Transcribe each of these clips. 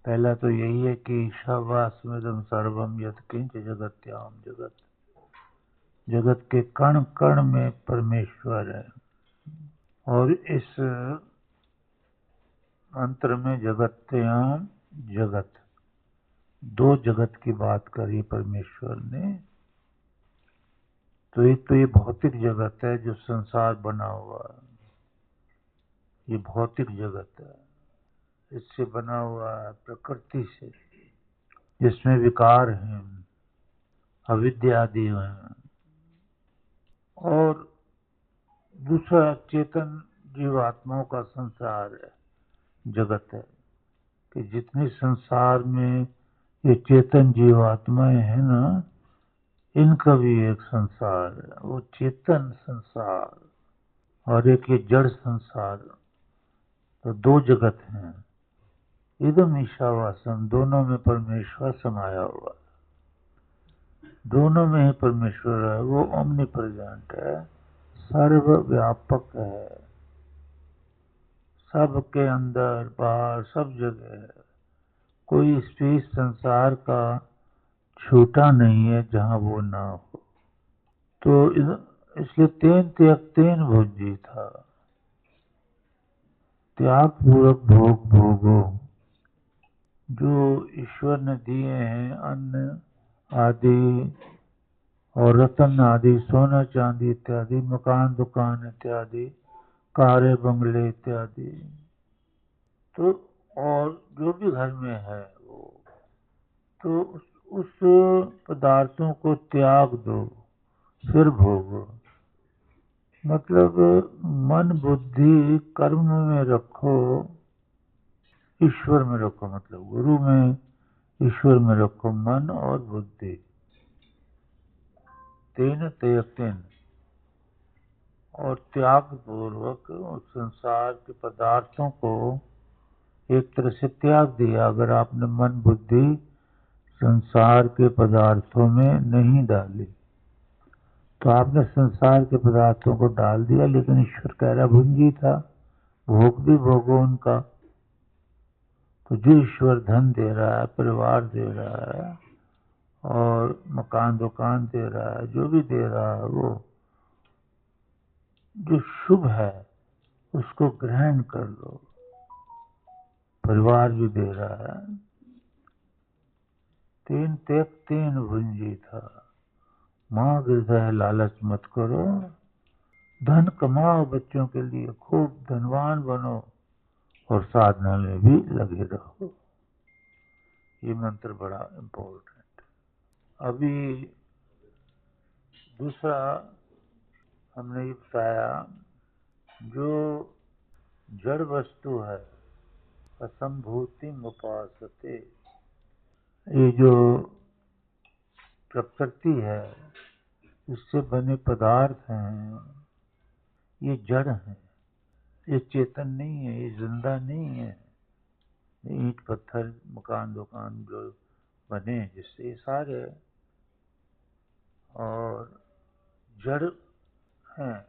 पहला तो यही है कि ईशावास्यमिदं सर्वम यत्किंच जगत्याम जगत, जगत के कण कण में परमेश्वर है। और इस मंत्र में जगत्याम जगत, दो जगत की बात करी परमेश्वर ने। तो एक तो ये भौतिक जगत है जो संसार बना हुआ है, ये भौतिक जगत है, इससे बना हुआ है प्रकृति से, जिसमें विकार हैं, अविद्या आदि हैं। और दूसरा चेतन जीवात्माओं का संसार है, जगत है, कि जितने संसार में ये चेतन जीवात्माएं हैं ना, इनका भी एक संसार है, वो चेतन संसार, और एक ये जड़ संसार। तो दो जगत हैं। इदम ईशावासम, दोनों में परमेश्वर समाया हुआ है, दोनों में ही परमेश्वर है। वो ओमनी प्रेजेंट है, सर्वव्यापक है, सबके अंदर बाहर सब जगह है। कोई स्पेस संसार का छूटा नहीं है जहां वो ना हो। तो इसलिए तेन त्याग तेन भुंजी था, त्याग पूर्वक भोग भोगो। जो ईश्वर ने दिए हैं अन्न आदि और रतन आदि, सोना चांदी इत्यादि, मकान दुकान इत्यादि, कारे बंगले इत्यादि, तो और जो भी घर में है वो, तो उस पदार्थों को त्याग दो, फिर भोगो। मतलब मन बुद्धि कर्म में रखो, ईश्वर में रखो, मतलब गुरु में ईश्वर में रखो मन और बुद्धि। तेन त्यक्तेन, और त्याग पूर्वक उस संसार के पदार्थों को एक तरह से त्याग दिया। अगर आपने मन बुद्धि संसार के पदार्थों में नहीं डाली तो आपने संसार के पदार्थों को डाल दिया, लेकिन ईश्वर कह रहा भुंजी था, भोग भी भोगो उनका। तो जो ईश्वर धन दे रहा है, परिवार दे रहा है, और मकान दुकान दे रहा है, जो भी दे रहा है, वो जो शुभ है उसको ग्रहण कर लो। परिवार भी दे रहा है। तीन त्याग तीन भुंजी था, माँ हृदय लालच मत करो, धन कमाओ बच्चों के लिए, खूब धनवान बनो, और साधना में भी लगे रहो। ये मंत्र बड़ा इम्पोर्टेंट। अभी दूसरा हमने ये बताया, जो जड़ वस्तु है असंभूति उपासते, ये जो प्रकृति है, इससे बने पदार्थ हैं, ये जड़ हैं, ये चेतन नहीं है, ये जिंदा नहीं है। ईंट पत्थर मकान दुकान जो बने जिससे, ये सारे और जड़ हैं।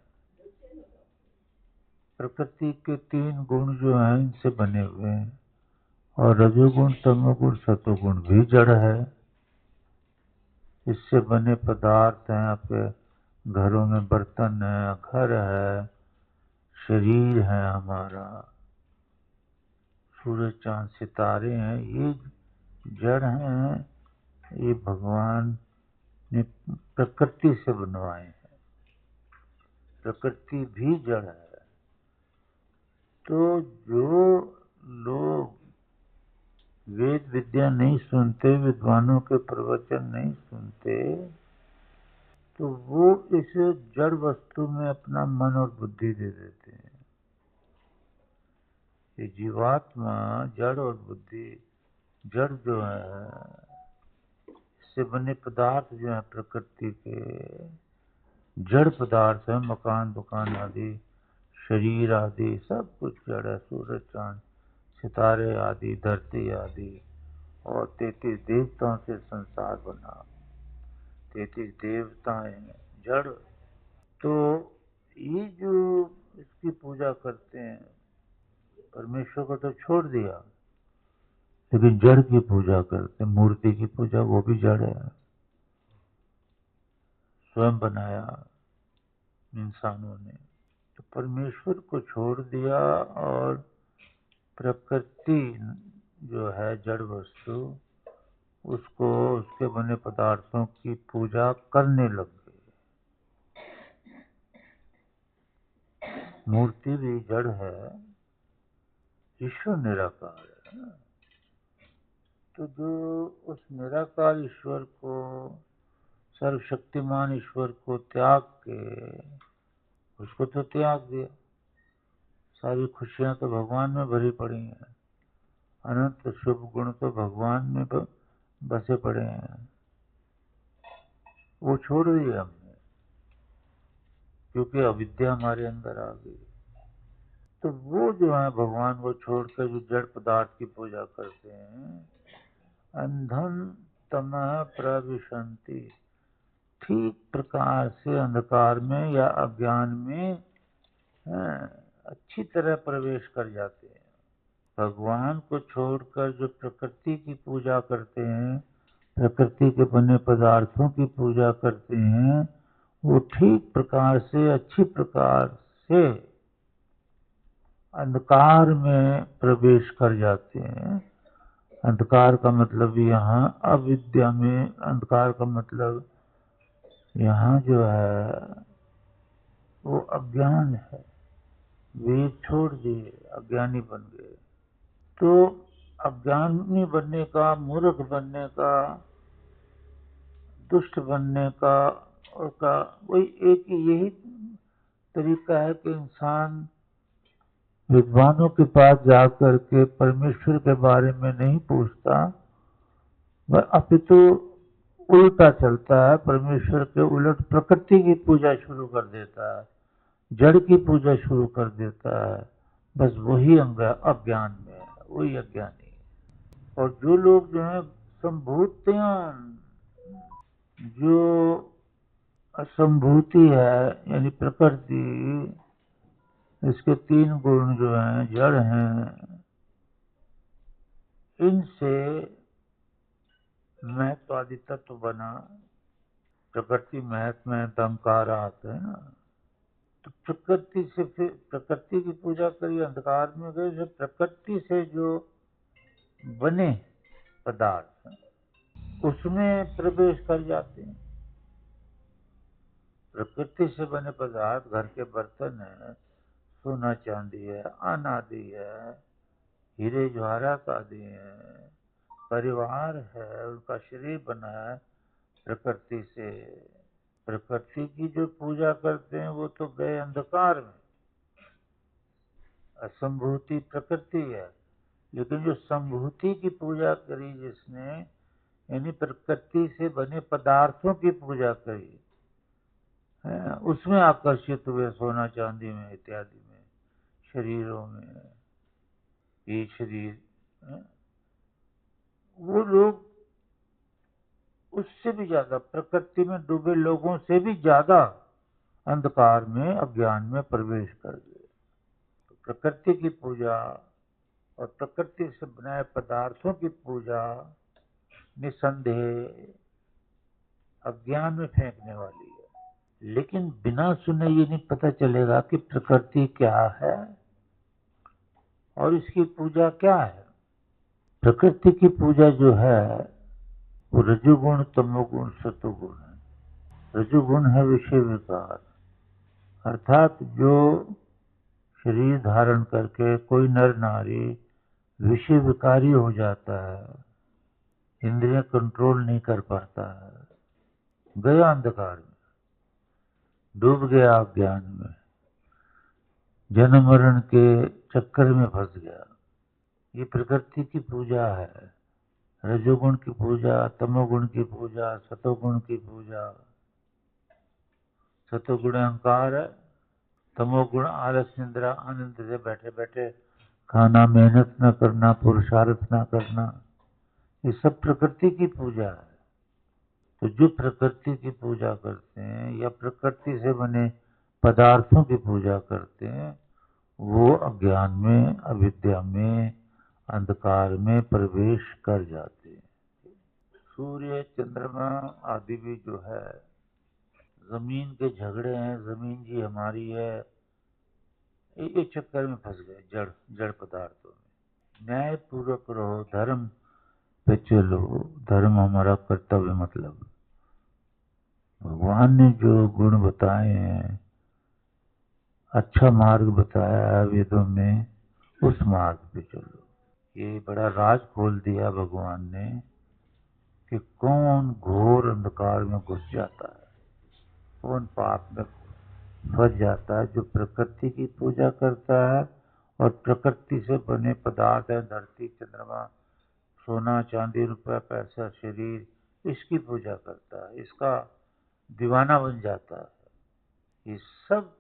प्रकृति के तीन गुण जो हैं इनसे बने हुए हैं, और रजोगुण तमोगुण सतोगुण भी जड़ है। इससे बने पदार्थ हैं, आपके घरों में बर्तन है, घर है, शरीर है हमारा, सूरज चांद सितारे हैं, ये जड़ हैं। ये भगवान ने प्रकृति से बनवाए हैं, प्रकृति भी जड़ है। तो जो लोग वेद विद्या नहीं सुनते, विद्वानों के प्रवचन नहीं सुनते, तो वो इस जड़ वस्तु में अपना मन और बुद्धि दे देते हैं। ये जीवात्मा जड़ और बुद्धि, जड़ जो है, इससे बने पदार्थ जो है प्रकृति के, जड़ पदार्थ है, मकान दुकान आदि, शरीर आदि, सब कुछ जड़ है। सूरज चांद सितारे आदि, धरती आदि, और 33 देवताओं से संसार बना, 33 देवताएं हैं, जड़। तो ये जो इसकी पूजा करते हैं, परमेश्वर को तो छोड़ दिया, लेकिन जड़ की पूजा करते हैं, मूर्ति की पूजा, वो भी जड़ है, स्वयं बनाया इंसानों ने। तो परमेश्वर को छोड़ दिया और प्रकृति जो है जड़ वस्तु, उसको, उसके बने पदार्थों की पूजा करने लग गए। मूर्ति भी जड़ है, ईश्वर निराकार है ना। तो जो उस निराकार ईश्वर को, सर्वशक्तिमान ईश्वर को त्याग के, उसको तो त्याग दिया। सारी खुशियां तो भगवान में भरी पड़ी हैं, अनंत शुभ गुण तो भगवान में बसे पड़े हैं, वो छोड़ दिया हमने, क्योंकि अविद्या हमारे अंदर आ गई। तो वो जो है भगवान को छोड़कर जो जड़ पदार्थ की पूजा करते हैं, अंधन तमः प्रविशन्ति, ठीक प्रकार से अंधकार में या अज्ञान में अच्छी तरह प्रवेश कर जाते हैं। भगवान को छोड़कर जो प्रकृति की पूजा करते हैं, प्रकृति के बने पदार्थों की पूजा करते हैं, वो ठीक प्रकार से, अच्छी प्रकार से अंधकार में प्रवेश कर जाते हैं। अंधकार का मतलब यहाँ अविद्या में, अंधकार का मतलब यहाँ जो है वो अज्ञान है। वेद छोड़ दिए, अज्ञानी बन गए। तो अज्ञानी बनने का, मूर्ख बनने का, दुष्ट बनने का, और का वही एक यही तरीका है कि इंसान विद्वानों के पास जाकर के परमेश्वर के बारे में नहीं पूछता, वह अपितु उल्टा चलता है, परमेश्वर के उलट प्रकृति की पूजा शुरू कर देता है, जड़ की पूजा शुरू कर देता है। बस वही अज्ञान में है, वही अज्ञानी है। और जो लोग जो है संभूतियान, जो असंभूति है यानी प्रकृति, इसके तीन गुण जो हैं, जड़ हैं, इनसे महत्वादि तत्व बना। प्रकृति महत्व में अहंकार आता है ना, तो प्रकृति से फिर प्रकृति की पूजा करी, अंधकार में गए, जो प्रकृति से जो बने पदार्थ उसमें प्रवेश कर जाते हैं। प्रकृति से बने पदार्थ, घर के बर्तन है, सोना चांदी है, अनादि है, हीरे जवाहरात आदि है, परिवार है, उनका शरीर बना है प्रकृति से। प्रकृति की जो पूजा करते हैं वो तो गए अंधकार में, असंभूति प्रकृति है। लेकिन जो संभूति की पूजा करी जिसने, यानी प्रकृति से बने पदार्थों की पूजा करी, उसमें आकर्षित हुए, सोना चांदी में इत्यादि में, शरीरों में, ये शरीर, वो लोग उससे भी ज्यादा, प्रकृति में डूबे लोगों से भी ज्यादा अंधकार में, अज्ञान में प्रवेश कर गए। तो प्रकृति की पूजा और प्रकृति से बनाए पदार्थों की पूजा निसंदेह अज्ञान में फेंकने वाली है। लेकिन बिना सुने ये नहीं पता चलेगा कि प्रकृति क्या है और इसकी पूजा क्या है। प्रकृति की पूजा जो है वो रजोगुण, तमोगुण, सतोगुण है। रजोगुण है विषय विकार, अर्थात जो शरीर धारण करके कोई नर नारी विषय विकारी हो जाता है, इंद्रियां कंट्रोल नहीं कर पाता है, गया अंधकार में, डूब गया अज्ञान में, जन्म मरण के चक्कर में फंस गया। ये प्रकृति की पूजा है। रजोगुण की पूजा, तमोगुण की पूजा, सतोगुण की पूजा। सतोगुण अहंकार है, तमोगुण आलस, निद्रा, आनंद से बैठे बैठे खाना, मेहनत न करना, पुरुषार्थ न करना, ये सब प्रकृति की पूजा है। तो जो प्रकृति की पूजा करते हैं या प्रकृति से बने पदार्थों की पूजा करते हैं, वो अज्ञान में, अविद्या में, अंधकार में प्रवेश कर जाते हैं। सूर्य, चंद्रमा आदि भी जो है जमीन के झगड़े हैं, जमीन जी हमारी है, एक चक्कर में फंस गए जड़ जड़ पदार्थों में। न्याय पूर्वक रहो, धर्म पे चलो, धर्म हमारा कर्तव्य। मतलब भगवान ने जो गुण बताए हैं, अच्छा मार्ग बताया है वेदों में, उस मार्ग पे चलो। ये बड़ा राज खोल दिया भगवान ने कि कौन घोर अंधकार में घुस जाता है, कौन पाप में फंस जाता है। जो प्रकृति की पूजा करता है और प्रकृति से बने पदार्थ है, धरती, चंद्रमा, सोना, चांदी, रुपया, पैसा, शरीर, इसकी पूजा करता है, इसका दीवाना बन जाता है। ये सब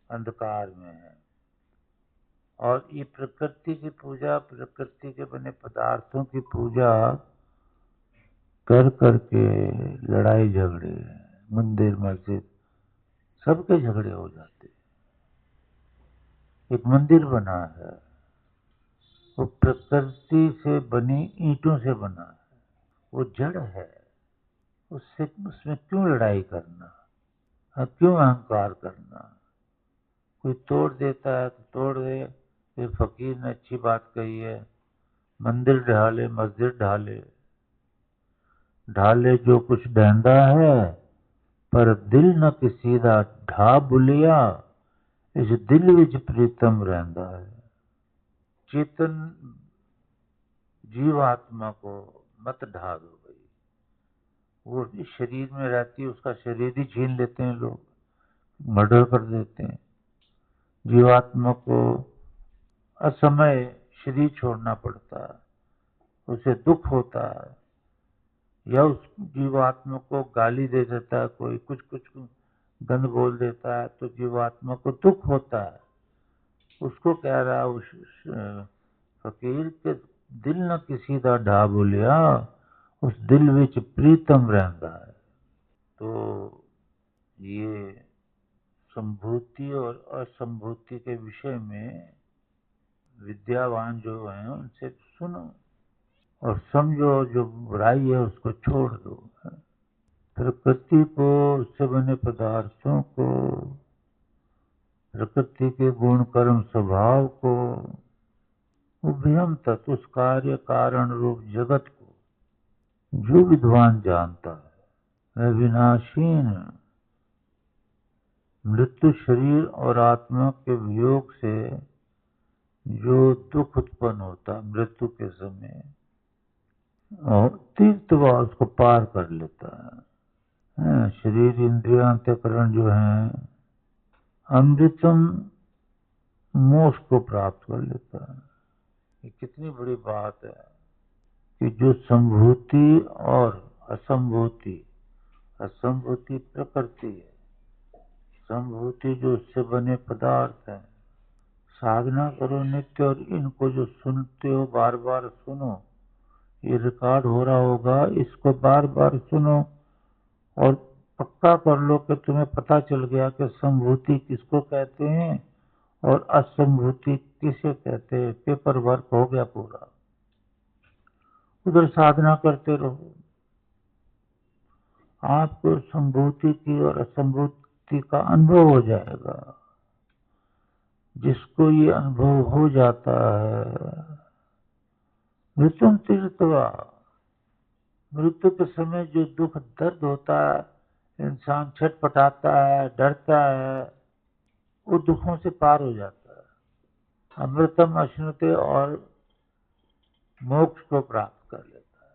अंधकार में है। और ये प्रकृति की पूजा, प्रकृति के बने पदार्थों की पूजा कर करके लड़ाई झगड़े, मंदिर मस्जिद सबके झगड़े हो जाते। एक मंदिर बना है, वो प्रकृति से बनी ईंटों से बना है, वो जड़ है, उसमें क्यों लड़ाई करना, क्यों अहंकार करना। कोई तोड़ देता है तो तोड़ दे। फिर फकीर ने अच्छी बात कही है, मंदिर ढाले मस्जिद ढाले, ढाले जो कुछ ढहंदा है, पर दिल न किसी दा ढा बुलिया, इस दिल विच प्रीतम रहंदा है। चेतन जीवात्मा को मत ढा दो भाई। वो इस शरीर में रहती है, उसका शरीर ही छीन लेते हैं लोग, मर्डर कर देते हैं। जीवात्मा को असमय शरीर छोड़ना पड़ता है, उसे दुख होता है, या उस जीवात्मा को गाली दे देता है कोई, कुछ कुछ गंद बोल देता है तो जीवात्मा को दुख होता है। उसको कह रहा है उस फकीर के दिल न किसी दा ढा बोलिया, उस दिल विच प्रीतम रहता है। तो ये संभूति और असंभूति के विषय में विद्यावान जो हैं उनसे सुनो और समझो, जो बुराई है उसको छोड़ दो। प्रकृति को, उससे बने पदार्थों को, प्रकृति के गुण कर्म स्वभाव को, उभयम तत्व, उस कार्य कारण रूप जगत को जो विद्वान जानता है, वह विनाशीन मृत्यु शरीर और आत्मा के वियोग से जो दुख उत्पन्न होता मृत्यु के समय, और तीर्थवा उसको पार कर लेता है। शरीर इंद्रिया अंतःकरण जो है अमृतम मोक्ष को प्राप्त कर लेता है। ये कितनी बड़ी बात है कि जो संभूति और असंभूति, असंभूति प्रकृति है, संभूति जो उससे बने पदार्थ हैं। साधना करो नित्य, और इनको जो सुनते हो बार बार सुनो, ये रिकॉर्ड हो रहा होगा, इसको बार बार सुनो और पक्का कर लो कि तुम्हें पता चल गया कि संभूति किसको कहते हैं और असंभूति किसे कहते हैं। पेपर वर्क हो गया पूरा। उधर साधना करते रहो, आपको संभूति की और असंभूति का अनुभव हो जाएगा। जिसको ये अनुभव हो जाता है, मृत्युम तीर्थवा, मृत्यु के समय जो दुख दर्द होता है, इंसान छटपटाता है, डरता है, वो दुखों से पार हो जाता है। अमृतम अश्नुते, और मोक्ष को प्राप्त कर लेता है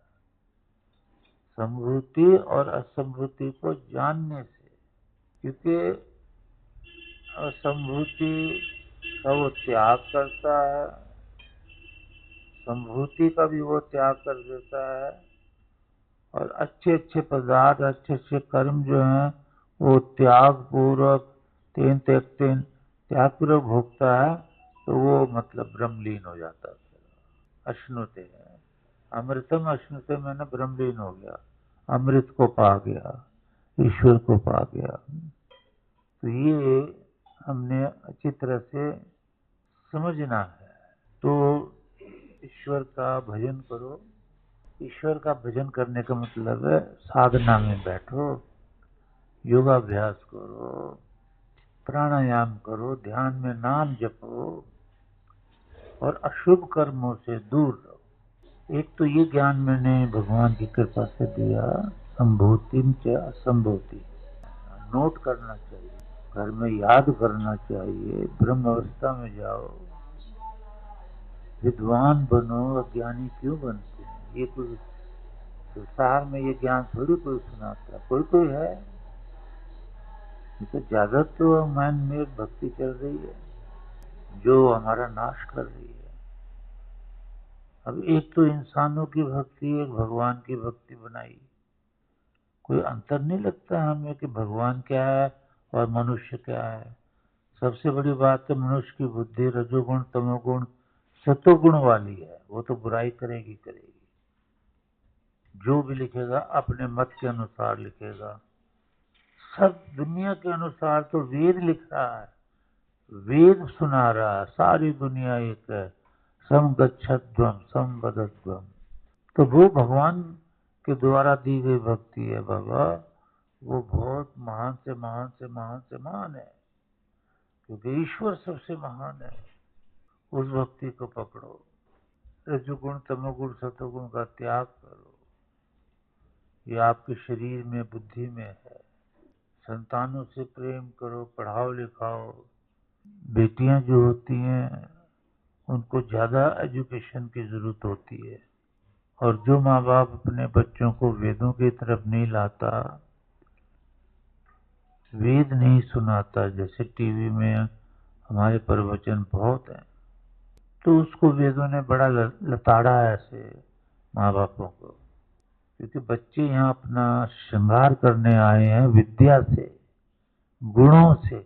संभूति और असंभूति को जानने से। क्योंकि असंभूति का वो त्याग करता है, संभूति का भी वो त्याग कर देता है, और अच्छे अच्छे पदार्थ, अच्छे अच्छे कर्म जो हैं वो त्याग पूर्वक, तेन त्यक्तेन, त्याग पूर्वक भोगता है, तो वो मतलब ब्रह्मलीन हो जाता है। अश्नुते है, अमृतम अश्नुते मैंने ब्रह्मलीन हो गया, अमृत को पा गया, ईश्वर को पा गया। तो ये हमने अच्छी तरह से समझना है। तो ईश्वर का भजन करो। ईश्वर का भजन करने का मतलब है साधना में बैठो, योगाभ्यास करो, प्राणायाम करो, ध्यान में नाम जपो और अशुभ कर्मों से दूर रहो। एक तो ये ज्ञान मैंने भगवान की कृपा से दिया, संभूति च असंभूति नोट करना चाहिए, घर में याद करना चाहिए। ब्रह्म अवस्था में जाओ, विद्वान बनो, अज्ञानी क्यों बनते हैं? ये कोई संसार में ये ज्ञान थोड़ी कोई सुनाता, कोई कोई है। ये तो ज्यादा तो मन में भक्ति चल रही है जो हमारा नाश कर रही है। अब एक तो इंसानों की भक्ति, एक भगवान की भक्ति बनाई, कोई अंतर नहीं लगता हमें कि भगवान क्या है और मनुष्य क्या है। सबसे बड़ी बात है मनुष्य की बुद्धि रजोगुण तमोगुण सतोगुण वाली है, वो तो बुराई करेगी करेगी। जो भी लिखेगा अपने मत के अनुसार लिखेगा। सब दुनिया के अनुसार तो वेद लिख रहा है, वेद सुना रहा है, सारी दुनिया एक है, समगच्छध्वम समवदध्वम। तो वो भगवान के द्वारा दी गई भक्ति है बाबा, वो बहुत महान से महान से महान से महान है, क्योंकि ईश्वर सबसे महान है। उस भक्ति को पकड़ो, रजोगुण तमोगुण सतोगुण का त्याग करो। ये आपके शरीर में बुद्धि में है। संतानों से प्रेम करो, पढ़ाओ लिखाओ। बेटियां जो होती हैं उनको ज्यादा एजुकेशन की जरूरत होती है, और जो माँ बाप अपने बच्चों को वेदों की तरफ नहीं लाता, वेद नहीं सुनाता, जैसे टीवी में हमारे प्रवचन बहुत हैं, तो उसको वेदों ने बड़ा लताड़ा है ऐसे माँ बापों को। क्योंकि बच्चे यहाँ अपना श्रृंगार करने आए हैं विद्या से, गुणों से,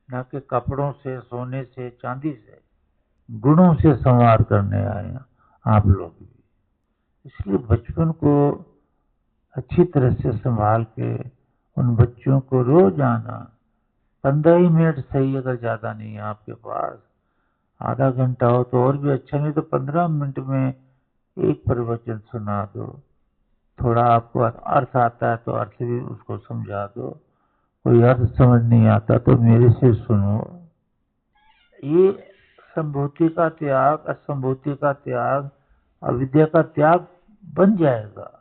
ना कि कपड़ों से, सोने से, चांदी से। गुणों से संवार करने आए हैं आप लोग भी। इसलिए बचपन को अच्छी तरह से संभाल के उन बच्चों को रोज आना, 15 ही मिनट सही, अगर ज्यादा नहीं है आपके पास, आधा घंटा हो तो और भी अच्छा, नहीं तो 15 मिनट में एक प्रवचन सुना दो। थोड़ा आपको अर्थ आता है तो अर्थ भी उसको समझा दो, कोई अर्थ समझ नहीं आता तो मेरे से सुनो। ये संभूति का त्याग, असंभूति का त्याग, अविद्या का त्याग बन जाएगा।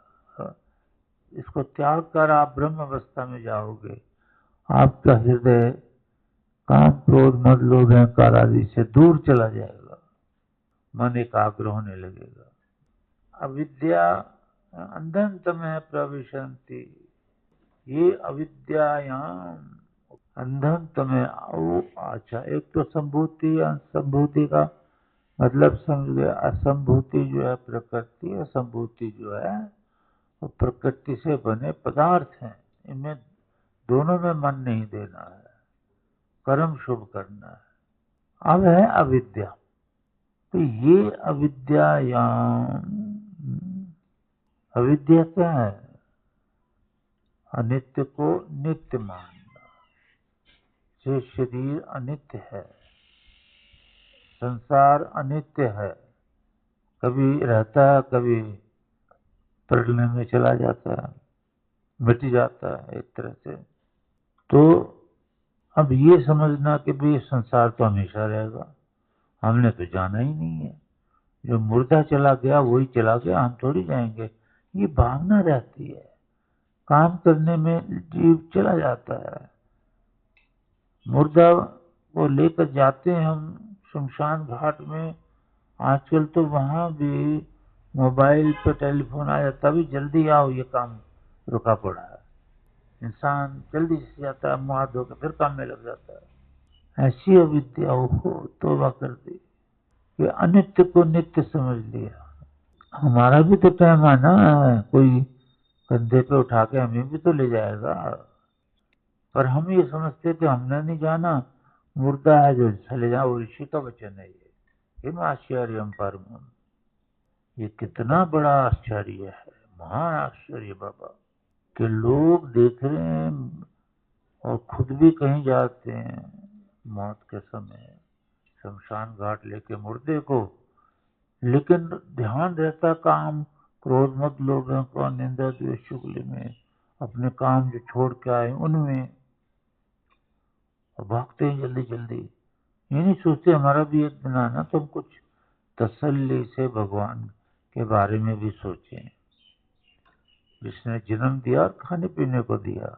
इसको त्याग कर आप ब्रह्म अवस्था में जाओगे। आपका हृदय काम क्रोध मद लोभ अहंकार आदि से दूर चला जाएगा, मन एकाग्र होने लगेगा। अविद्या अंधंतम है प्रविशंति, ये अविद्यायाम अंधंतम है। अच्छा, एक तो संभूति, असंभूति का मतलब समझ गए। असंभूति जो है प्रकृति, असंभूति जो है वो प्रकृति से बने पदार्थ हैं। इनमें दोनों में मन नहीं देना है, कर्म शुभ करना है। अब है अविद्या, तो ये अविद्या क्या है? अनित्य को नित्य मानना। ये शरीर अनित्य है, संसार अनित्य है, कभी रहता है कभी प्रलय में चला जाता है, मिट जाता है एक तरह से। तो अब ये समझना कि भाई संसार तो हमेशा रहेगा, हमने तो जाना ही नहीं है। जो मुर्दा चला गया वही चला गया, हम थोड़ी जाएंगे। ये भावना रहती है, काम करने में जीव चला जाता है। मुर्दा को लेकर जाते हैं हम शमशान घाट में। आजकल तो वहां भी मोबाइल पे टेलीफोन आ जाता, भी जल्दी आओ ये काम रुका पड़ा है। इंसान जल्दी से जाता है, मुँह हाथ धोकर फिर काम में लग जाता है। ऐसी अविद्या हो, तौबा कर दी कि अनित्य को नित्य समझ लिया। हमारा भी तो टाइम आना है, कोई कंधे पे उठा के हमें भी तो ले जाएगा। पर हम ये समझते थे हमने नहीं जाना, मुर्दा है जो चले जाओ। ऋषि का वचन है ये, हिम आश्चर्यम परमम। ये कितना बड़ा आश्चर्य है, महान आश्चर्य बाबा, कि लोग देख रहे हैं और खुद भी कहीं जाते हैं मौत के समय, शमशान घाट लेके मुर्दे को, लेकिन ध्यान रहता काम क्रोध मत लोभ अहंकार निंदा द्वेष चुगली में, अपने काम जो छोड़ के आए उनमें, और भागते हैं जल्दी जल्दी। ये नहीं सोचते हमारा भी एक दिन आना, तो हम कुछ तसल्ली से भगवान के बारे में भी सोचें, जिसने जन्म दिया और खाने पीने को दिया,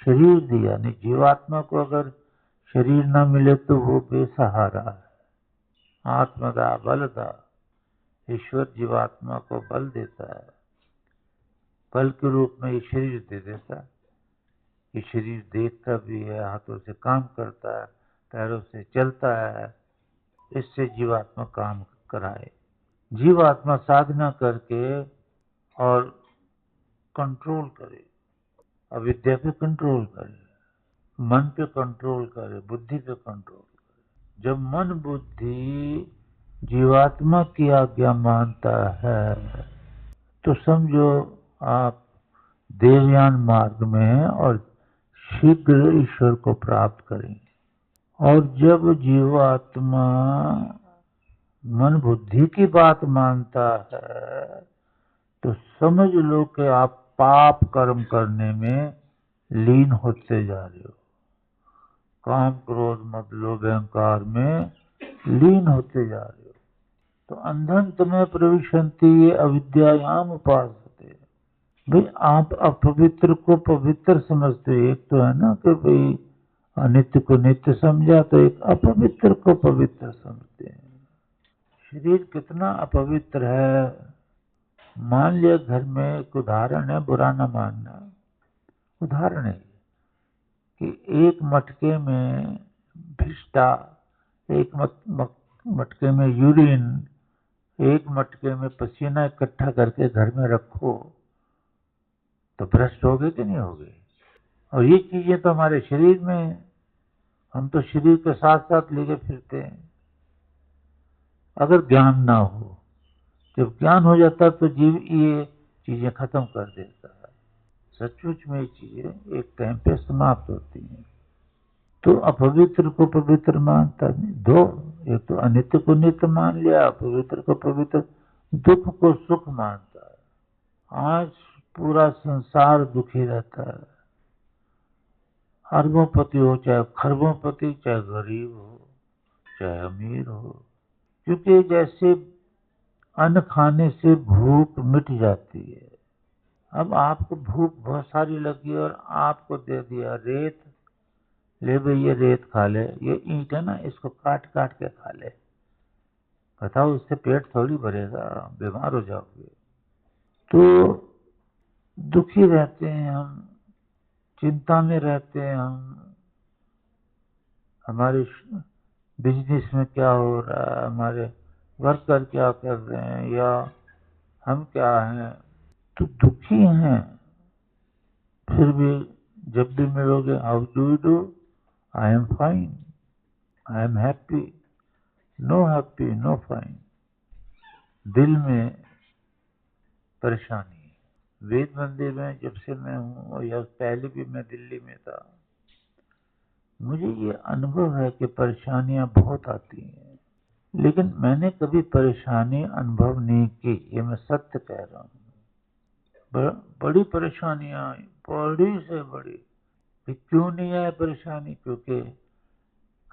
शरीर दिया। नहीं, जीवात्मा को अगर शरीर ना मिले तो वो बेसहारा है। आत्मदा बलदा, ईश्वर जीवात्मा को बल देता है, बल के रूप में ये शरीर दे देता है। ये शरीर देखता भी है, हाथों से काम करता है, पैरों से चलता है, इससे जीवात्मा काम कराए। जीवात्मा साधना करके और कंट्रोल करे, अविद्या पे कंट्रोल करे, मन पे कंट्रोल करे, बुद्धि पे कंट्रोल करे। जब मन बुद्धि जीवात्मा की आज्ञा मानता है तो समझो आप देवयान मार्ग में हैं और शीघ्र ईश्वर को प्राप्त करेंगे। और जब जीवात्मा मन बुद्धि की बात मानता है तो समझ लो कि आप पाप कर्म करने में लीन होते जा रहे हो, काम क्रोध मद लोभ अहंकार में लीन होते जा रहे हो। तो अंधन तुम्हें प्रविशन्ति अविद्यायाम उपासते। भाई आप अपवित्र को पवित्र समझते हो। एक तो है ना कि भाई अनित्य को नित्य समझा, तो एक अपवित्र को पवित्र समझते हैं। शरीर कितना अपवित्र है। मान लिया घर में एक उदाहरण है, बुरा ना मानना, उदाहरण है कि एक मटके में भिष्टा, एक मटके में यूरिन, एक मटके में पसीना इकट्ठा करके घर में रखो तो भ्रष्ट हो गए कि नहीं हो गए। और ये चीजें तो हमारे शरीर में है, हम तो शरीर के साथ साथ लेके फिरते हैं। अगर ज्ञान ना हो, जब ज्ञान हो जाता तो जीव ये चीजें खत्म कर देता है। सचमुच में ये चीजें एक टाइम पे समाप्त होती हैं। तो अपवित्र को पवित्र मानता नहीं। दो, एक तो अनित्य को नित्य मान लिया, अपवित्र को पवित्र, दुख को सुख मानता है। आज पूरा संसार दुखी रहता है, अरबोंपति हो चाहे खरबोंपति, चाहे गरीब हो चाहे अमीर हो, क्योंकि जैसे अन्न खाने से भूख मिट जाती है। अब आपको भूख बहुत सारी लगी और आपको दे दिया रेत, ले भाई ये रेत खा ले, ये ईंट है ना, इसको काट काट के खा ले। बताओ उससे पेट थोड़ी भरेगा, बीमार हो जाओगे। तो दुखी रहते हैं हम, चिंता में रहते हैं हम, हमारे बिजनेस में क्या हो रहा है, हमारे वर्कर क्या कर रहे हैं, या हम क्या हैं, तो दुखी हैं। फिर भी जब भी मिलोगे, how do you do, I am fine, I am happy, no happy no fine. दिल में परेशानी है। वेद मंदिर में जब से मैं हूँ, या पहले भी मैं दिल्ली में था, मुझे ये अनुभव है कि परेशानियां बहुत आती हैं, लेकिन मैंने कभी परेशानी अनुभव नहीं की, ये मैं सत्य कह रहा हूँ। बड़ी परेशानियां आई, बड़ी से बड़ी। क्यों नहीं आए परेशानी? क्योंकि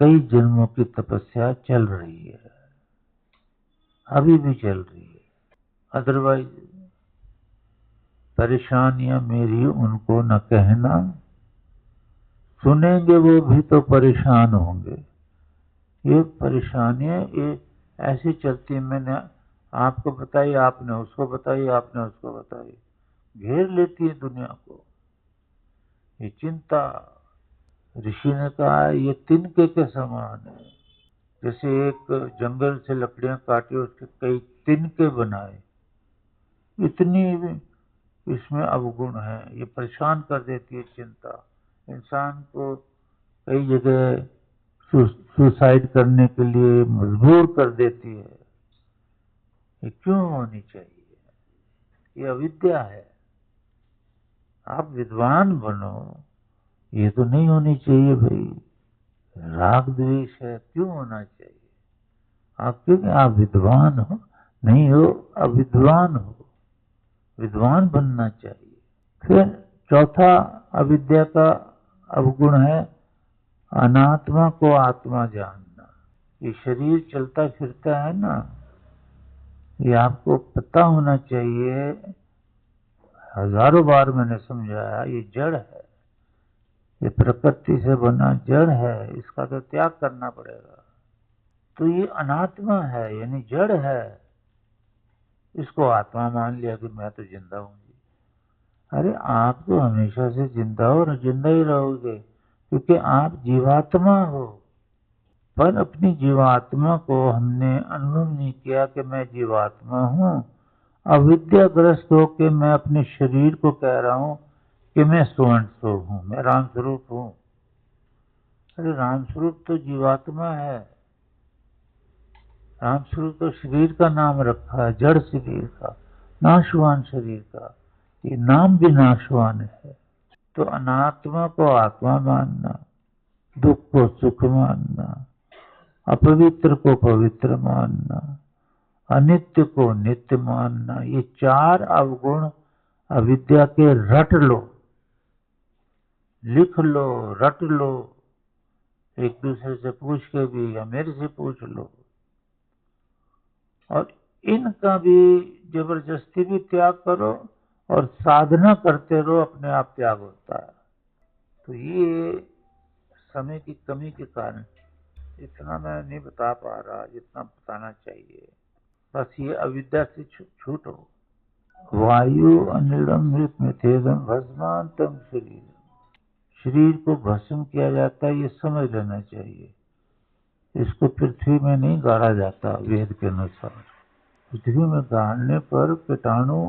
कई जन्मों की तपस्या चल रही है, अभी भी चल रही है। अदरवाइज परेशानियां मेरी उनको न कहना, सुनेंगे वो भी तो परेशान होंगे। ये परेशानियां ये ऐसी चलती, मैंने आपको बताई, आपने उसको बताई, आपने उसको बताई, घेर लेती है दुनिया को ये चिंता। ऋषि ने कहा ये तिनके के समान है। जैसे एक जंगल से लकड़ियां काटी, उसके कई तिनके बनाए, इतनी इसमें अवगुण है। ये परेशान कर देती है चिंता, इंसान को कई जगह सुसाइड करने के लिए मजबूर कर देती है। ये क्यों होनी चाहिए? ये अविद्या है। आप विद्वान बनो, ये तो नहीं होनी चाहिए भाई। राग द्वेष है, क्यों होना चाहिए? आप क्योंकि आप विद्वान हो, नहीं हो, अविद्वान हो, विद्वान बनना चाहिए। फिर चौथा अविद्या का अवगुण है अनात्मा को आत्मा जानना। ये शरीर चलता फिरता है ना, ये आपको पता होना चाहिए। हजारों बार मैंने समझाया, ये जड़ है, ये प्रकृति से बना जड़ है, इसका तो त्याग करना पड़ेगा। तो ये अनात्मा है, यानी जड़ है, इसको आत्मा मान लिया कि मैं तो जिंदा हूँ जी। अरे आप तो हमेशा से जिंदा हो और जिंदा ही रहोगे, क्योंकि आप जीवात्मा हो। पर अपनी जीवात्मा को हमने अनुभव नहीं किया कि मैं जीवात्मा हूँ। अविद्याग्रस्त होकर मैं अपने शरीर को कह रहा हूँ कि मैं स्वयं स्वरूप हूँ, मैं राम स्वरूप हूँ। अरे राम स्वरूप तो जीवात्मा है, राम स्वरूप तो शरीर का नाम रखा है, जड़ शरीर का, नाशवान शरीर का। ये नाम भी नाशवान है। तो अनात्मा को आत्मा मानना, दुख को सुख मानना, अपवित्र को पवित्र मानना, अनित्य को नित्य मानना, ये चार अवगुण अविद्या के रट लो, लिख लो, रट लो। एक दूसरे से पूछ के भी या मेरे से पूछ लो। और इनका भी जबरदस्ती भी त्याग करो और साधना करते रहो, अपने आप त्याग होता है। तो ये समय की कमी के कारण इतना मैं नहीं बता पा रहा जितना बताना चाहिए। बस ये अविद्या से छूटो। वायु अनिलम मृत मिथेदम भस्मांतम शरीर, शरीर को भस्म किया जाता है, ये समझ लेना चाहिए। इसको पृथ्वी में नहीं गाड़ा जाता वेद के अनुसार। पृथ्वी में गाड़ने पर कीटाणु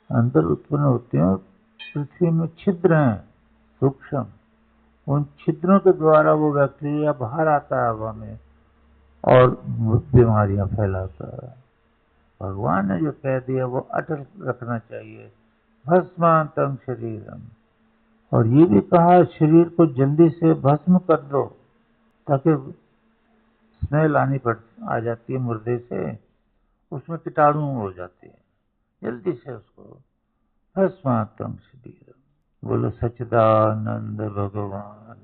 अंदर उत्पन्न होते हैं। पृथ्वी में छिद्र हैं सूक्ष्म, उन छिद्रों के द्वारा वो बैक्टीरिया बाहर आता है हवा में और बीमारियां फैलाता है। भगवान ने जो कह दिया वो अटल रखना चाहिए, भस्मांतम शरीरम। और ये भी कहा शरीर को जल्दी से भस्म कर दो, ताकि स्मेल आ जाती है मुर्दे से, उसमें कीटाणु हो जाते हैं, जल्दी से उसको भस्मांतम शरीरम। बोलो सच्चिदानंद भगवान।